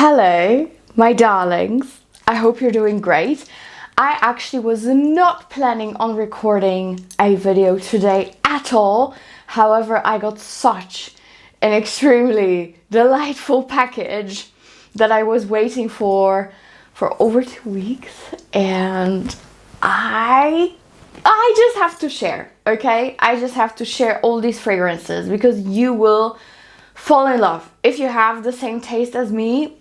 Hello, my darlings. I hope you're doing great. I actually was not planning on recording a video today at all. However, I got such an extremely delightful package that I was waiting for over 2 weeks, and I just have to share, okay? I just have to share all these fragrances because you will fall in love. If you have the same taste as me,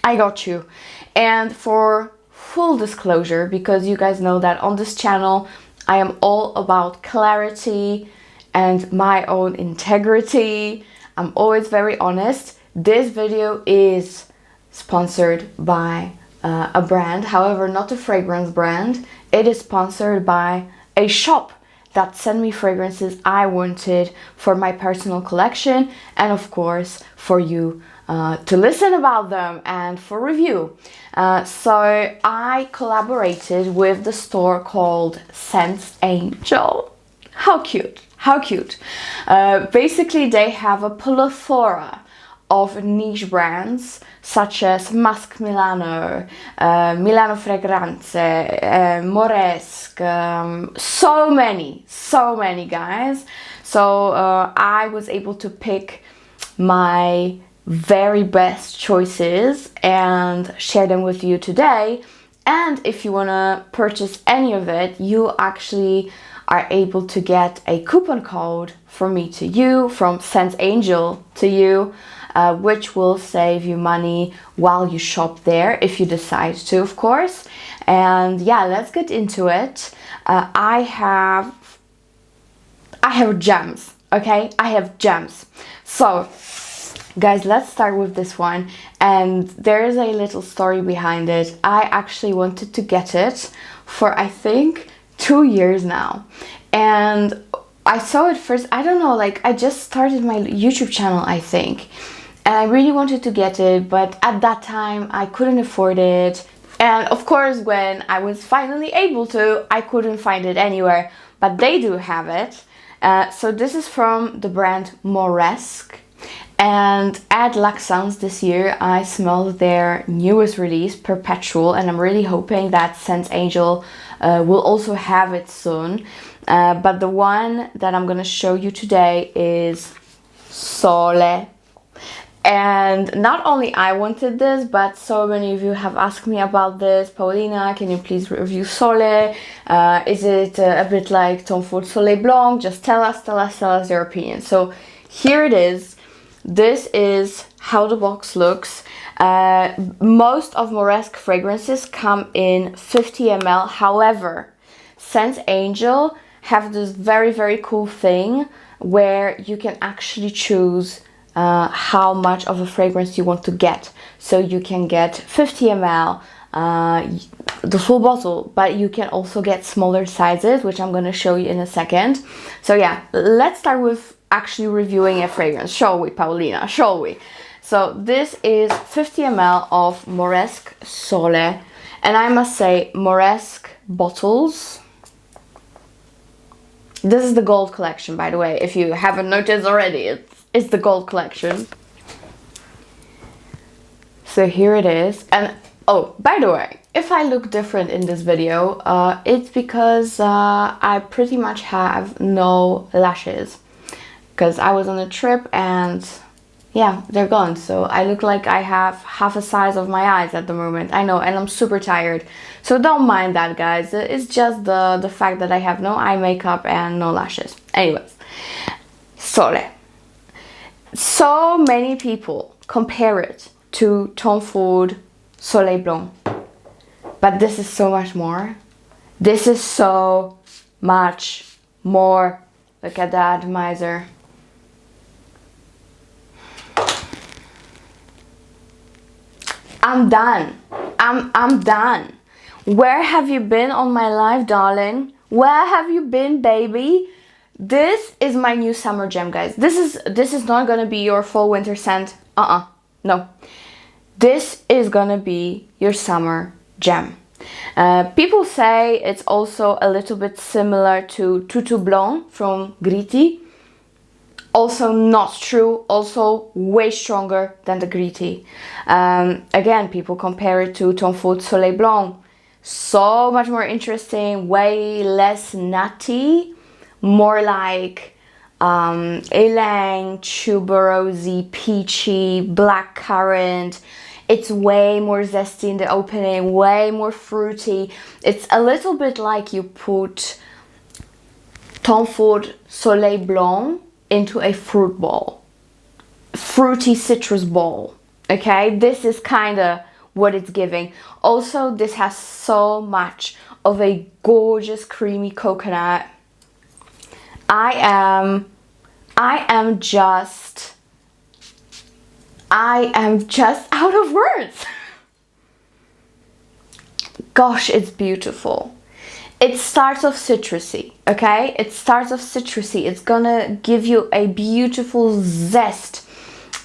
I got you. And for full disclosure, because you guys know that on this channel I am all about clarity and my own integrity. I'm always very honest. This video is sponsored by a brand, however not a fragrance brand. It is sponsored by a shop that sent me fragrances I wanted for my personal collection, and of course for you to listen about them and for review. So I collaborated with the store called Scent Angel. How cute, how cute. Basically they have a plethora of niche brands such as Masque Milano, Milano Fragranze, Moresque, so many guys. So I was able to pick my very best choices and share them with you today. And if you want to purchase any of it, you actually are able to get a coupon code from me to you, from Scent Angel to you, which will save you money while you shop there, if you decide to, of course. And yeah, let's get into it. I have gems, okay? I have gems. So guys, let's start with this one, and there is a little story behind it. I actually wanted to get it for I think 2 years now, and I saw it first, I don't know, like I just started my YouTube channel I think, and I really wanted to get it, but at that time I couldn't afford it. And of course when I was finally able to, I couldn't find it anywhere, but they do have it. So this is from the brand Moresque. And at L'Accents this year I smelled their newest release, Perpetual, and I'm really hoping that Scent Angel will also have it soon. But the one that I'm gonna show you today is Sole. And not only I wanted this, but so many of you have asked me about this. Paulina, can you please review Sole? Is it a bit like Tom Ford Soleil Blanc? Just tell us your opinion. So here it is. This is how the box looks. Most of Moresque fragrances come in 50 ml. However, Scent Angel have this very cool thing where you can actually choose how much of a fragrance you want to get. So you can get 50 ml, the full bottle, but you can also get smaller sizes, which I'm going to show you in a second. So yeah, let's start with actually reviewing a fragrance, shall we, Paulina? Shall we? So this is 50 ml of Moresque Sole, and I must say, Moresque bottles. This is the gold collection, by the way, if you haven't noticed already. It's the gold collection. So here it is. And oh, by the way, if I look different in this video, it's because I pretty much have no lashes, because I was on a trip and yeah, they're gone. So I look like I have half a size of my eyes at the moment. I know, and I'm super tired. So don't mind that, guys. It's just the fact that I have no eye makeup and no lashes. Anyways, Sole. So many people compare it to Tom Ford Soleil Blanc, but this is so much more. This is so much more. Look at that atomizer. I'm done. I'm done. Where have you been on my life, darling? Where have you been, baby? This is my new summer gem, guys. This is not gonna be your fall winter scent. No. This is gonna be your summer gem. People say it's also a little bit similar to Tutu Blanc from Gritti. Also not true, also way stronger than the Gritty. Again, people compare it to Tom Ford Soleil Blanc. So much more interesting, way less nutty, more like ylang, tuberosy, peachy, blackcurrant. It's way more zesty in the opening, way more fruity. It's a little bit like you put Tom Ford Soleil Blanc into a fruit bowl, fruity citrus bowl. Okay, this is kind of what it's giving. Also, this has so much of a gorgeous creamy coconut. I am just out of words. Gosh, it's beautiful. It starts off citrusy, okay? It starts off citrusy. It's gonna give you a beautiful zest.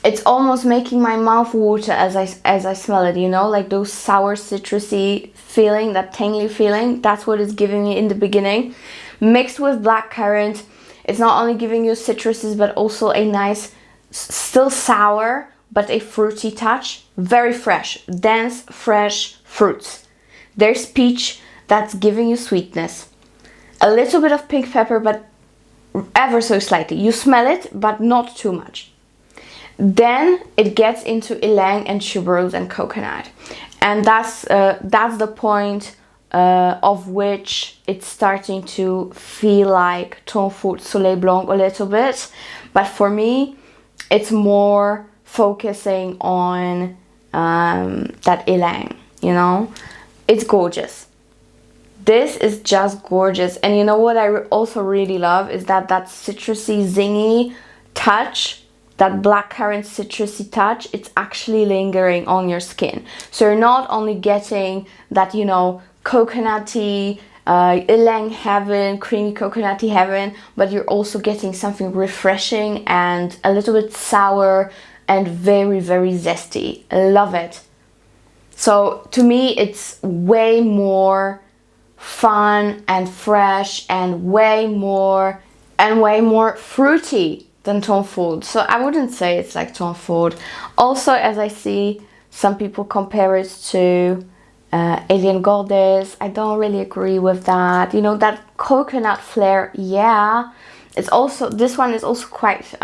It's almost making my mouth water as I smell it, you know? Like those sour citrusy feeling, that tangly feeling. That's what it's giving me in the beginning. Mixed with blackcurrant, it's not only giving you citruses, but also a nice, still sour, but a fruity touch. Very fresh, dense, fresh fruits. There's peach, that's giving you sweetness. A little bit of pink pepper, but ever so slightly. You smell it, but not too much. Then it gets into ylang and tuberose and coconut. And that's the point of which it's starting to feel like Tom Ford Soleil Blanc a little bit. But for me, it's more focusing on that ylang, you know? It's gorgeous. This is just gorgeous. And you know what I also really love is that citrusy, zingy touch, that blackcurrant citrusy touch, it's actually lingering on your skin. So you're not only getting that, you know, coconutty, ylang heaven, creamy coconutty heaven, but you're also getting something refreshing and a little bit sour and very, very zesty. I love it. So to me, it's way more fun and fresh and way more fruity than Tom Ford. So I wouldn't say it's like Tom Ford. Also, as I see some people compare it to Alien Goddess, I don't really agree with that. You know, that coconut flair, yeah. It's also, this one is also quite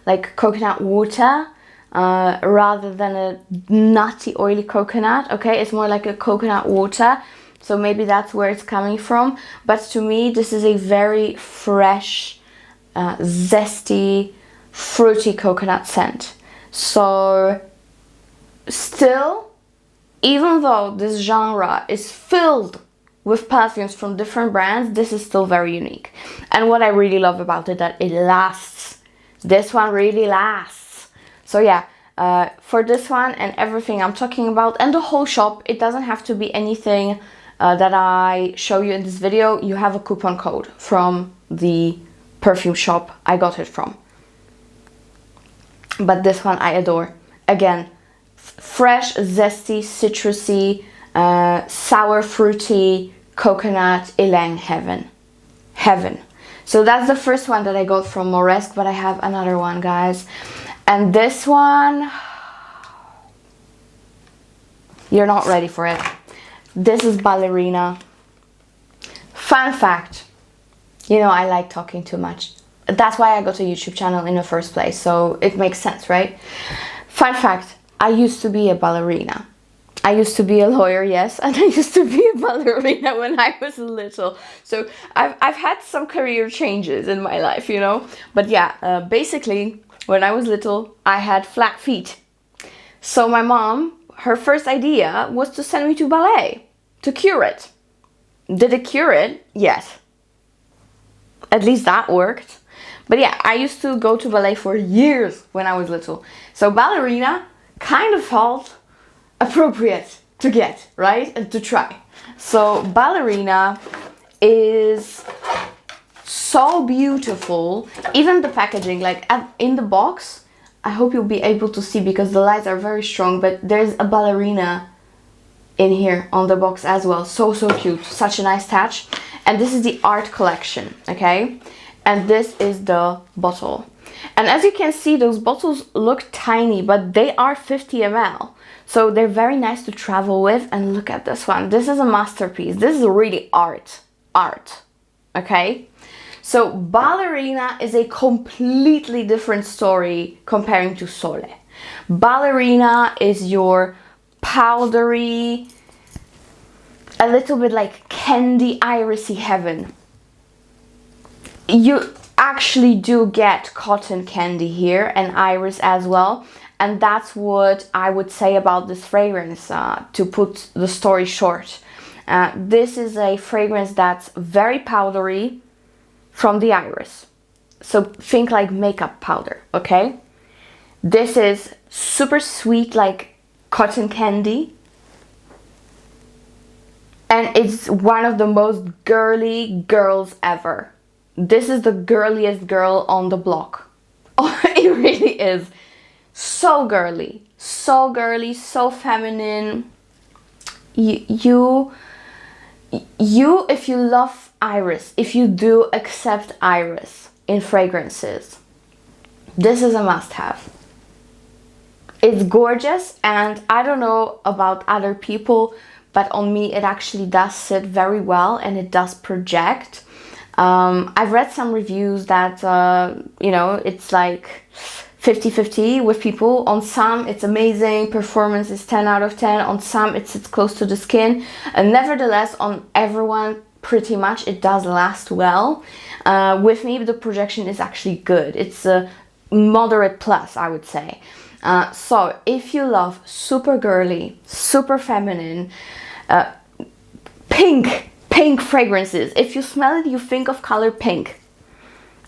like coconut water rather than a nutty oily coconut. Okay, it's more like a coconut water. So maybe that's where it's coming from. But to me, this is a very fresh, zesty, fruity coconut scent. So still, even though this genre is filled with perfumes from different brands, this is still very unique. And what I really love about it, that it lasts. This one really lasts. So yeah, for this one and everything I'm talking about and the whole shop, it doesn't have to be anything that I show you in this video. You have a coupon code from the perfume shop I got it from. But this one I adore. Again, fresh, zesty, citrusy, sour, fruity, coconut, ylang heaven. Heaven. So that's the first one that I got from Moresque, but I have another one, guys. And this one, you're not ready for it. This is Ballerina. Fun fact, you know, I like talking too much. That's why I got a YouTube channel in the first place, so it makes sense, right? Fun fact, I used to be a ballerina. I used to be a lawyer, yes, and I used to be a ballerina when I was little. So I've had some career changes in my life, you know? But yeah, basically, when I was little, I had flat feet. So my mom, her first idea was to send me to ballet, to cure it. Did it cure it? Yes. At least that worked. But yeah, I used to go to ballet for years when I was little. So ballerina kind of felt appropriate to get, right? And to try. So ballerina is so beautiful. Even the packaging, like in the box, I hope you'll be able to see because the lights are very strong, but there's a ballerina in here on the box as well. So cute, such a nice touch. And this is the art collection, okay? And this is the bottle. And as you can see, those bottles look tiny, but they are 50 ml. So they're very nice to travel with. And look at this one. This is a masterpiece. This is really art. Okay? So Ballerina is a completely different story comparing to Sole. Ballerina is your powdery, a little bit like candy irisy heaven. You actually do get cotton candy here and iris as well, and that's what I would say about this fragrance, to put the story short. This is a fragrance that's very powdery from the iris, so think like makeup powder, okay? This is super sweet like cotton candy, and it's one of the most girly girls ever. This is the girliest girl on the block. Oh, it really is. So girly, so feminine. You, if you love iris, if you do accept iris in fragrances, this is a must-have. It's gorgeous, and I don't know about other people, but on me it actually does sit very well, and it does project. I've read some reviews that, you know, it's like 50-50 with people. On some it's amazing, performance is 10 out of 10. On some it sits close to the skin. And nevertheless, on everyone pretty much it does last well. With me the projection is actually good. It's a moderate plus, I would say. So if you love super girly, super feminine, pink fragrances, if you smell it you think of color pink.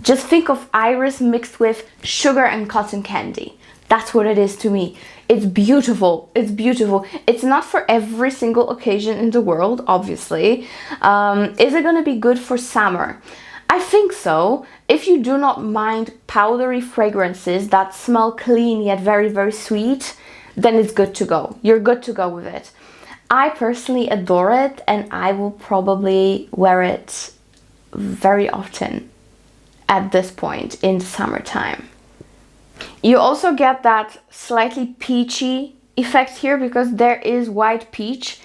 Just think of iris mixed with sugar and cotton candy. That's what it is to me. It's beautiful. It's beautiful. It's not for every single occasion in the world, obviously. Is it gonna be good for summer? I think so. If you do not mind powdery fragrances that smell clean yet very, very sweet, then it's good to go. You're good to go with it. I personally adore it, and I will probably wear it very often at this point in the summertime. You also get that slightly peachy effect here because there is white peach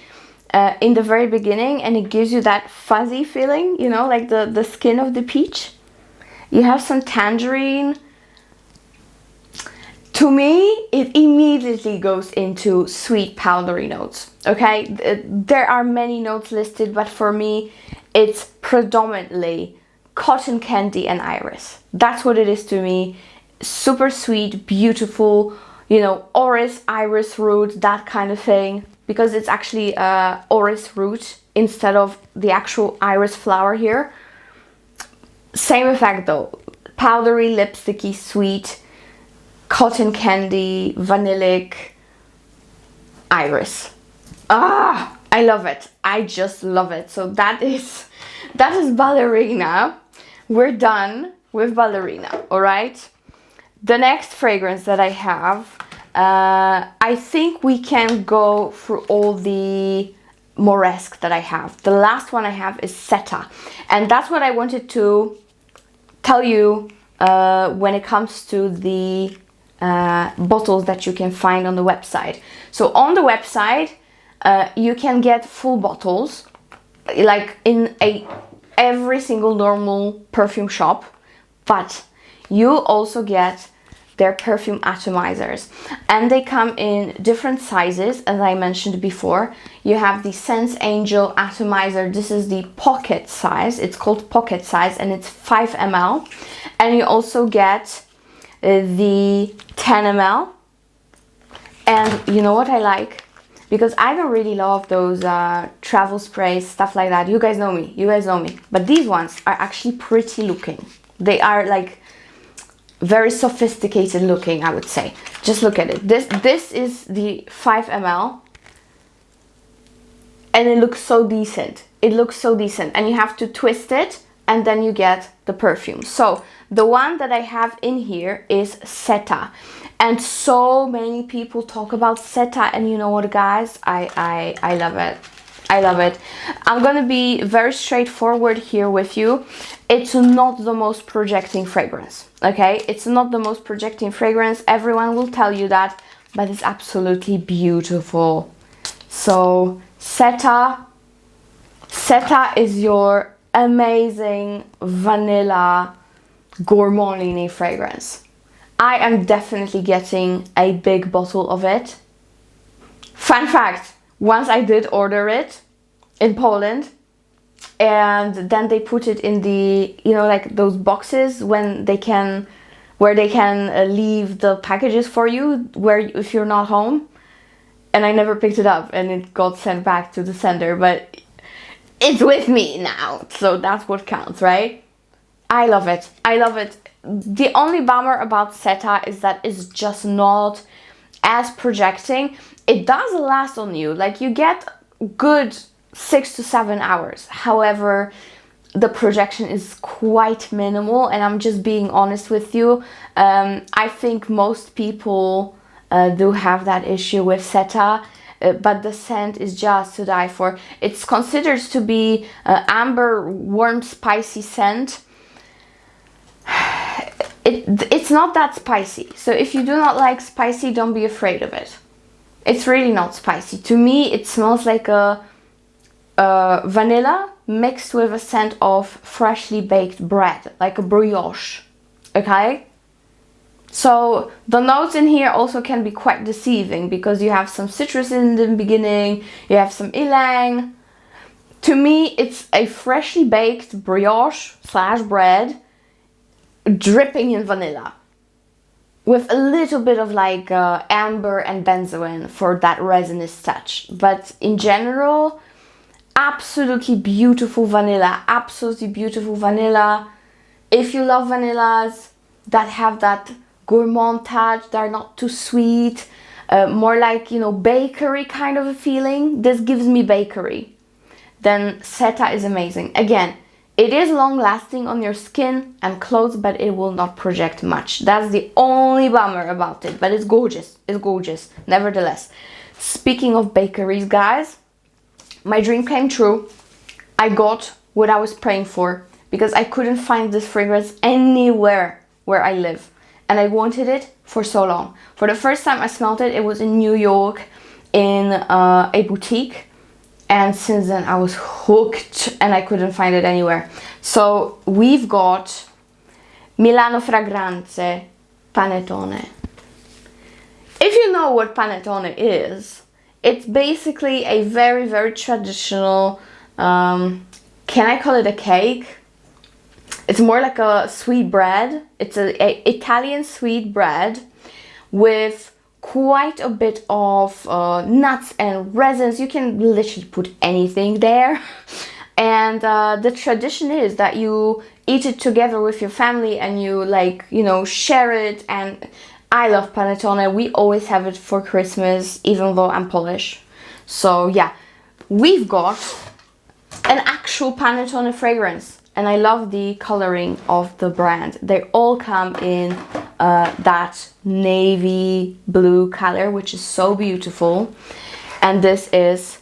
in the very beginning, and it gives you that fuzzy feeling, you know, like the skin of the peach. You have some tangerine. To me, it immediately goes into sweet powdery notes, okay? There are many notes listed, but for me, it's predominantly cotton candy and iris. That's what it is to me. Super sweet, beautiful, you know, orris, iris root, that kind of thing. Because it's actually orris root instead of the actual iris flower here. Same effect though. Powdery, lipsticky, sweet, cotton candy, vanillic, iris. Ah, I love it. I just love it. So that is Ballerina. We're done with Ballerina, all right? The next fragrance that I have, I think we can go through all the Moresque that I have. The last one I have is Seta, and that's what I wanted to tell you when it comes to the bottles that you can find on the website. So on the website, you can get full bottles, like in every single normal perfume shop, but you also get their perfume atomizers, and they come in different sizes. As I mentioned before, you have the Sense Angel atomizer. This is the pocket size. It's called pocket size, and it's 5 ml. And you also get the 10 ml. And you know what I like? Because I don't really love those travel sprays, stuff like that. You guys know me. You guys know me. But these ones are actually pretty looking. They are like very sophisticated looking, I would say. Just look at it. This is the 5 ml, and it looks so decent. It looks so decent, and you have to twist it, and then you get the perfume. So the one that I have in here is Seta, and so many people talk about Seta, and you know what, guys? I love it. I love it. I'm gonna be very straightforward here with you. It's not the most projecting fragrance, okay? It's not the most projecting fragrance. Everyone will tell you that, but it's absolutely beautiful. So Seta is your amazing vanilla gourmand fragrance. I am definitely getting a big bottle of it. Fun fact, once I did order it in Poland, and then they put it in the, you know, like those boxes when they can, where they can leave the packages for you, where if you're not home. And I never picked it up, and it got sent back to the sender, but it's with me now, so that's what counts, right? I love it. I love it. The only bummer about Seta is that it's just not as projecting. It does last on you, like you get good 6 to 7 hours. However, the projection is quite minimal, and I'm just being honest with you. I think most people do have that issue with Seta, but the scent is just to die for. It's considered to be amber, warm, spicy scent. It's not that spicy, so if you do not like spicy, don't be afraid of it. It's really not spicy. To me, it smells like a vanilla mixed with a scent of freshly baked bread, like a brioche, okay? So the notes in here also can be quite deceiving because you have some citrus in the beginning, you have some ylang. To me, it's a freshly baked brioche slash bread dripping in vanilla with a little bit of like amber and benzoin for that resinous touch. But in general, absolutely beautiful vanilla, absolutely beautiful vanilla. If you love vanillas that have that gourmand touch, they're not too sweet, more like, you know, bakery kind of a feeling. This gives me bakery. Then Seta is amazing. Again, it is long lasting on your skin and clothes, but it will not project much. That's the only bummer about it, but it's gorgeous. It's gorgeous, nevertheless. Speaking of bakeries, guys, my dream came true. I got what I was praying for because I couldn't find this fragrance anywhere where I live. And I wanted it for so long. For the first time I smelled it, it was in New York in a boutique. And since then I was hooked and I couldn't find it anywhere. So we've got Milano Fragranze Panettone. If you know what Panettone is, it's basically a very, very traditional, can I call it a cake? It's more like a sweet bread. It's a Italian sweet bread with quite a bit of nuts and resins. You can literally put anything there. And the tradition is that you eat it together with your family and you, like, you know, share it. And I love Panettone. We always have it for Christmas, even though I'm Polish. So yeah, we've got an actual Panettone fragrance. And I love the coloring of the brand. They all come in that navy blue color, which is so beautiful. And this is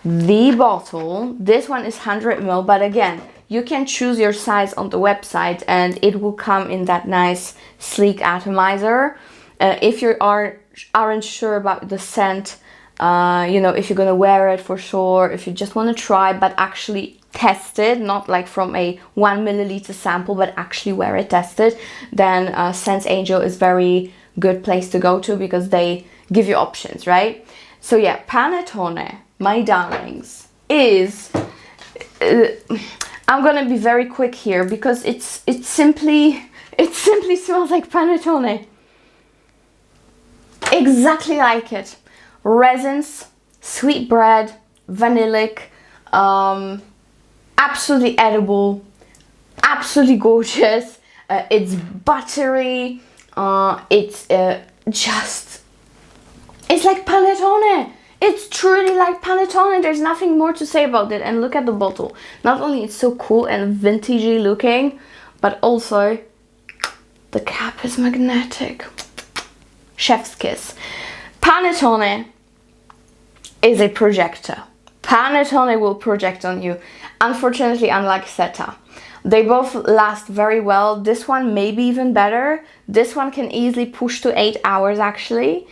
the bottle. This one is 100 ml, but again, you can choose your size on the website and it will come in that nice sleek atomizer. If you aren't sure about the scent, you know, if you're gonna wear it for sure, if you just want to try but actually test it, not like from a 1 milliliter sample, but actually wear it, test it, then Sense Angel is very good place to go to because they give you options, right? So yeah, Panettone, my darlings, is I'm gonna be very quick here because it simply smells like Panettone. Exactly like it. Resins, sweet bread, vanillic, absolutely edible, absolutely gorgeous. It's buttery. It's like Panettone. It's truly like Panettone. There's nothing more to say about it. And look at the bottle. Not only it's so cool and vintagey looking, but also the cap is magnetic. Chef's kiss. Panettone is a projector. Panettone will project on you. Unfortunately, unlike Seta. They both last very well. This one maybe even better. This one can easily push to 8 hours actually,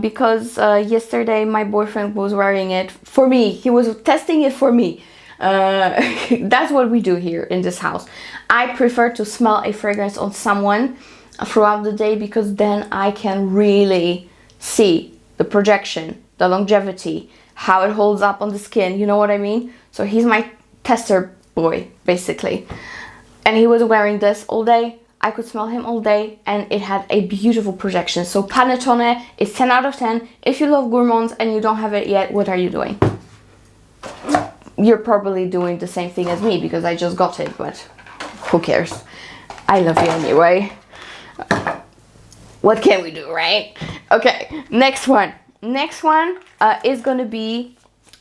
because yesterday my boyfriend was wearing it for me. He was testing it for me. That's what we do here in this house. I prefer to smell a fragrance on someone throughout the day, because then I can really see the projection, the longevity, how it holds up on the skin, you know what I mean? So he's my tester boy, basically. And he was wearing this all day. I could smell him all day, and it had a beautiful projection. So Panettone is 10 out of 10. If you love gourmands and you don't have it yet, what are you doing? You're probably doing the same thing as me, because I just got it, but who cares? I love you anyway. What can we do, right? Okay, next one. Next one is gonna be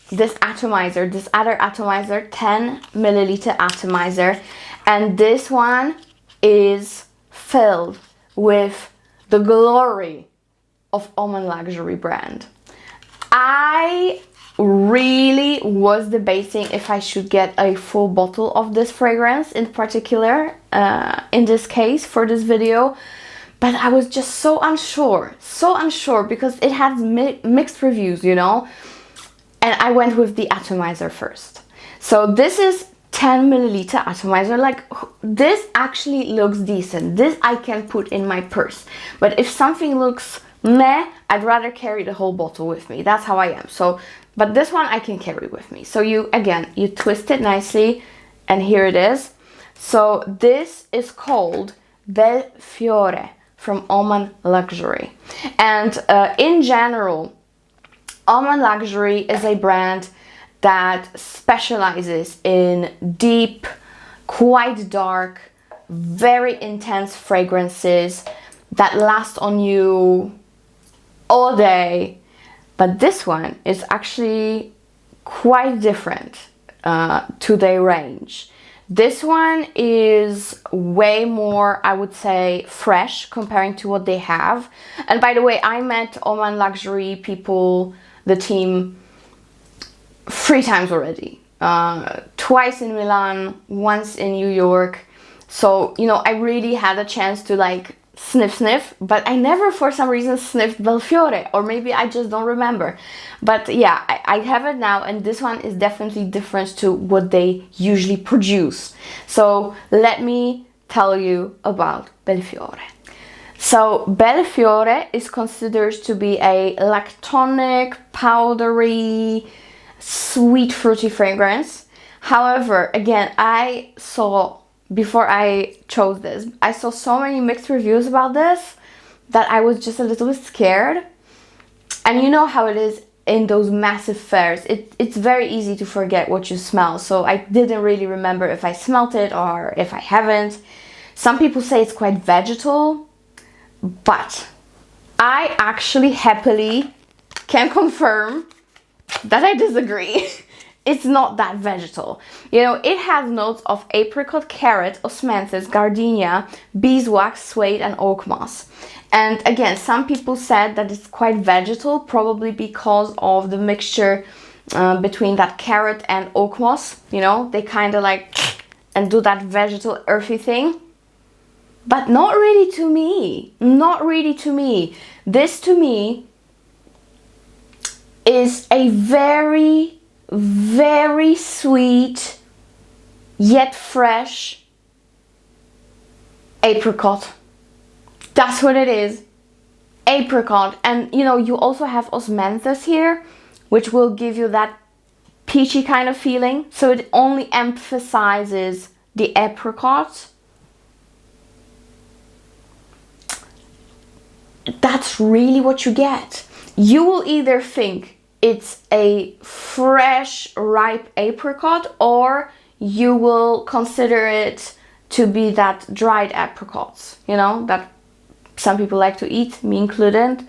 this atomizer, this other atomizer, 10 milliliter atomizer. And this one is filled with the glory of Omanluxury brand. I really was debating if I should get a full bottle of this fragrance in particular, in this case for this video, but I was just so unsure because it had mixed reviews, you know, and I went with the atomizer first. So this is 10 milliliter atomizer. Like, this actually looks decent. This I can put in my purse, but if something looks meh, I'd rather carry the whole bottle with me. That's how I am. So, but this one I can carry with me. So you twist it nicely, and here it is. So this is called Belfiore from Omanluxury. And in general, Omanluxury is a brand that specializes in deep, quite dark, very intense fragrances that last on you all day. But this one is actually quite different to their range. This one is way more, I would say, fresh comparing to what they have. And by the way, I met Omanluxury people, the team, 3 times already. Twice in Milan, once in New York. So, you know, I really had a chance to like sniff, but I never for some reason sniffed Belfiore, or maybe I just don't remember. But yeah, I have it now, and this one is definitely different to what they usually produce. So let me tell you about Belfiore. So Belfiore is considered to be a lactonic, powdery, sweet fruity fragrance. However, again, before I chose this, I saw so many mixed reviews about this that I was just a little bit scared. And you know how it is in those massive fairs. It's very easy to forget what you smell. So I didn't really remember if I smelt it or if I haven't. Some people say it's quite vegetal, but I actually happily can confirm that I disagree. It's not that vegetal. You know, it has notes of apricot, carrot, osmanthus, gardenia, beeswax, suede, and oak moss. And again, some people said that it's quite vegetal, probably because of the mixture between that carrot and oak moss. You know, they kind of like and do that vegetal earthy thing. But not really to me. Not really to me. This to me is a very sweet yet fresh apricot. That's what it is, apricot. And you know, you also have osmanthus here, which will give you that peachy kind of feeling, so it only emphasizes the apricot. That's really what you get. You will either think it's a fresh, ripe apricot, or you will consider it to be that dried apricots, you know, that some people like to eat, me included.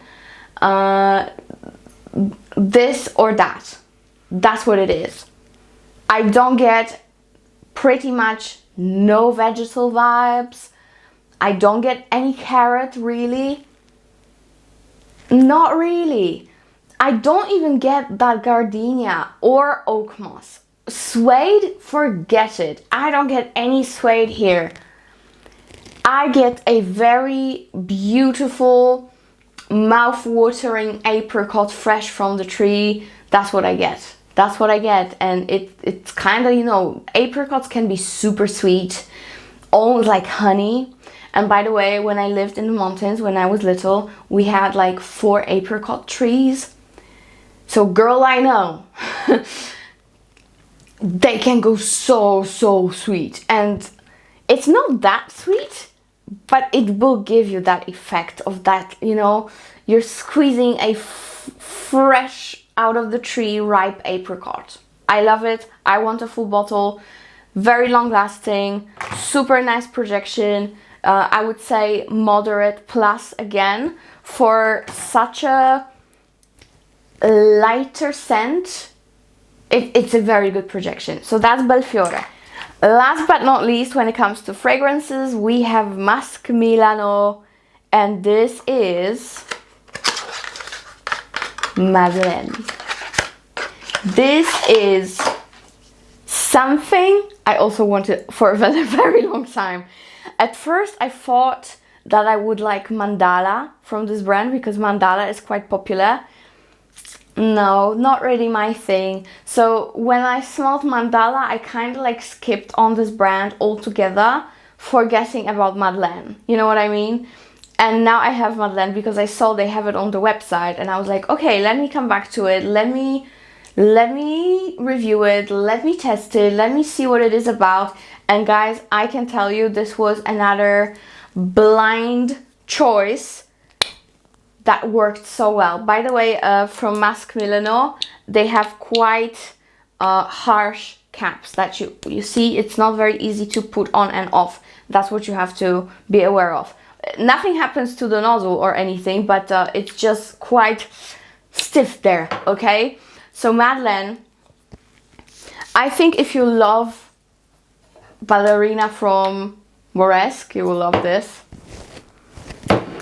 This or that. That's what it is. I don't get pretty much no vegetal vibes. I don't get any carrot, really. Not really. I don't even get that gardenia or oak moss. Suede, forget it. I don't get any suede here. I get a very beautiful, mouth-watering apricot fresh from the tree. That's what I get. That's what I get. And it's kind of, you know, apricots can be super sweet, almost like honey. And by the way, when I lived in the mountains, when I was little, we had like 4 apricot trees. So girl, I know. They can go so sweet. And it's not that sweet, but it will give you that effect of that, you know, you're squeezing a fresh out of the tree ripe apricot. I love it. I want a full bottle. Very long lasting, super nice projection. I would say moderate plus again for such a lighter scent. It's a very good projection. So that's Belfiore. Last but not least, when it comes to fragrances, we have Masque Milano, and this is Madeleine. This is something I also wanted for a very long time. At first I thought that I would like Mandala from this brand because Mandala is quite popular. No, not really my thing. So when I smelled Mandala, I kind of like skipped on this brand altogether, forgetting about Madeleine. You know what I mean? And now I have Madeleine because I saw they have it on the website, and I was like, okay, let me come back to it. Let me review it. Let me test it. Let me see what it is about. And guys, I can tell you this was another blind choice that worked so well. By the way, from Masque Milano, they have quite harsh caps that you see. It's not very easy to put on and off. That's what you have to be aware of. Nothing happens to the nozzle or anything, but it's just quite stiff there, okay? So Madeleine, I think if you love Ballerina from Moresque, you will love this.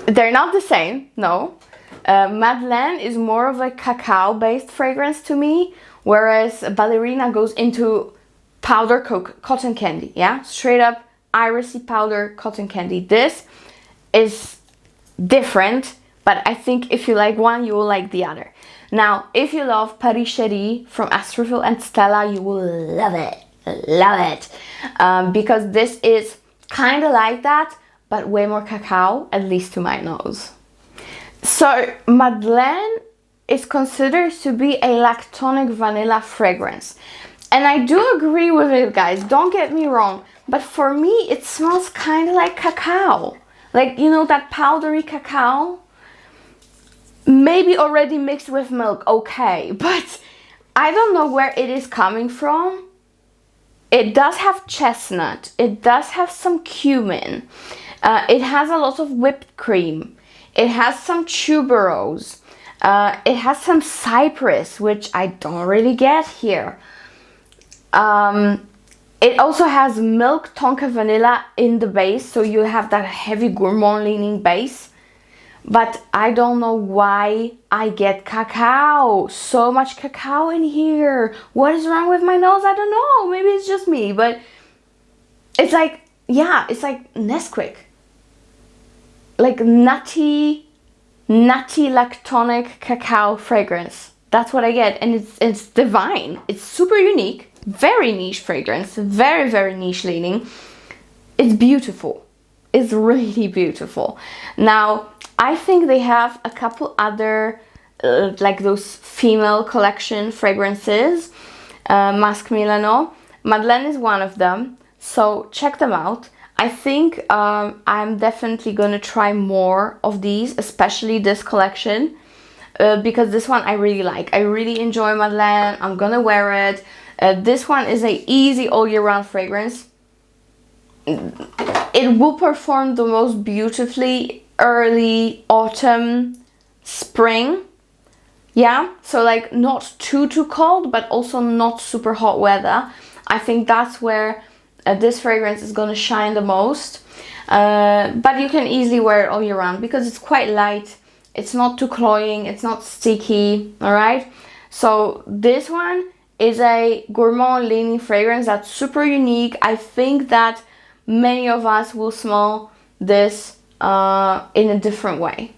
They're not the same, no. Madeleine is more of a cacao-based fragrance to me, whereas Ballerina goes into powder cotton candy, yeah? Straight up irisy powder cotton candy. This is different, but I think if you like one, you will like the other. Now, if you love Paris Chérie from Astrophil and Stella, you will love it. Love it. Because this is kind of like that, but way more cacao, at least to my nose. So Madeleine is considered to be a lactonic vanilla fragrance. And I do agree with it, guys, don't get me wrong. But for me, it smells kind of like cacao. Like, you know, that powdery cacao? Maybe already mixed with milk, okay. But I don't know where it is coming from. It does have chestnut. It does have some cumin. It has a lot of whipped cream. It has some tuberose. It has some cypress, which I don't really get here. It also has milk tonka vanilla in the base, so you have that heavy gourmand leaning base. But I don't know why I get cacao. So much cacao in here. What is wrong with my nose? I don't know. Maybe it's just me, but it's like, yeah, it's like Nesquik. Like nutty lactonic cacao fragrance. That's what I get, and it's divine. It's super unique, very niche fragrance, very niche leaning. It's beautiful. It's really beautiful. Now, I think they have a couple other like those female collection fragrances. Masque Milano. Madeleine is one of them, so check them out. I think I'm definitely gonna try more of these, especially this collection, because this one I really like. I really enjoy Madeleine. I'm gonna wear it. This one is a easy all year round fragrance. It will perform the most beautifully early autumn, spring. Yeah, so like not too cold, but also not super hot weather. I think that's where this fragrance is gonna shine the most. But you can easily wear it all year round because it's quite light It's not too cloying, it's not sticky, all right? So this one is a gourmand leaning fragrance that's super unique. I think that many of us will smell this in a different way.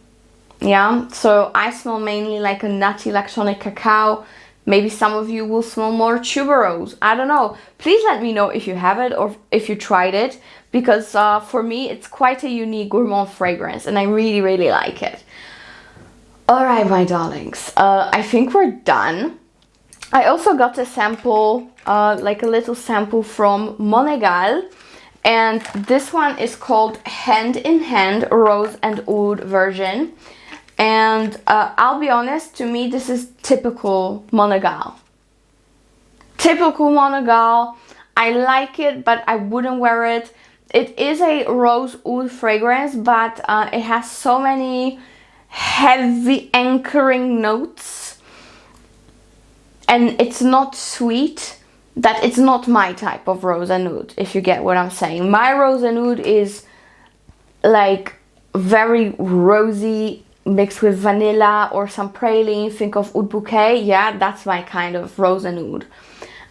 Yeah, so I smell mainly like a nutty lactonic cacao. Maybe some of you will smell more tuberose. I don't know. Please let me know if you have it or if you tried it, because for me it's quite a unique gourmand fragrance and I really, really like it. All right, my darlings, I think we're done. I also got a sample, like a little sample from Monegal. And this one is called Hand in Hand Rose and Oud version. And I'll be honest, to me this is typical Monegal. Typical Monegal. I like it, but I wouldn't wear it. It is a rose oud fragrance, but it has so many heavy anchoring notes. And it's not sweet, that it's not my type of rose and oud, if you get what I'm saying. My rose and oud is like very rosy, mixed with vanilla or some praline. Think of oud bouquet. Yeah, that's my kind of rose and oud.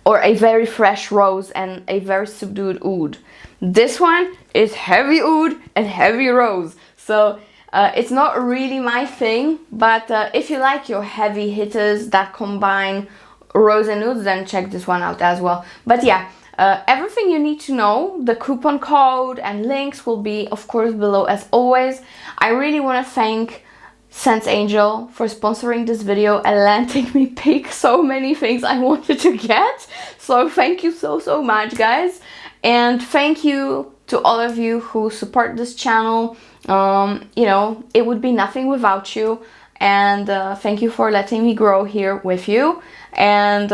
Or a very fresh rose and a very subdued oud. This one is heavy oud and heavy rose. So it's not really my thing, but if you like your heavy hitters that combine rose and oud, then check this one out as well. But yeah, everything you need to know, the coupon code and links will be of course below as always. I really want to thank Sense Angel for sponsoring this video and letting me pick so many things I wanted to get. So thank you so much, guys. And thank you to all of you who support this channel. You know, it would be nothing without you. And thank you for letting me grow here with you. And,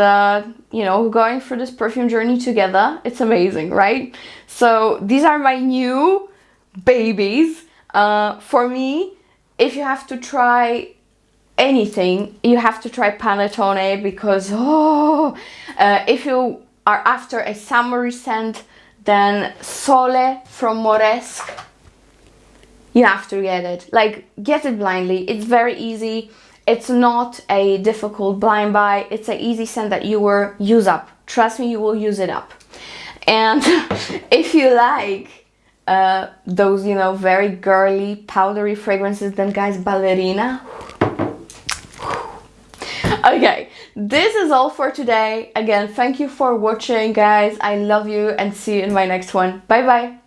you know, going through this perfume journey together. It's amazing, right? So these are my new babies. For me, if you have to try anything, you have to try Panettone, because if you are after a summery scent, then Sole from Moresque, you have to get it. Like, get it blindly. It's very easy. It's not a difficult blind buy. It's an easy scent that you will use up. Trust me, you will use it up. And if you like those, you know, very girly, powdery fragrances, then guys, Ballerina. Okay, this is all for today. Again, thank you for watching, guys. I love you and see you in my next one. Bye bye.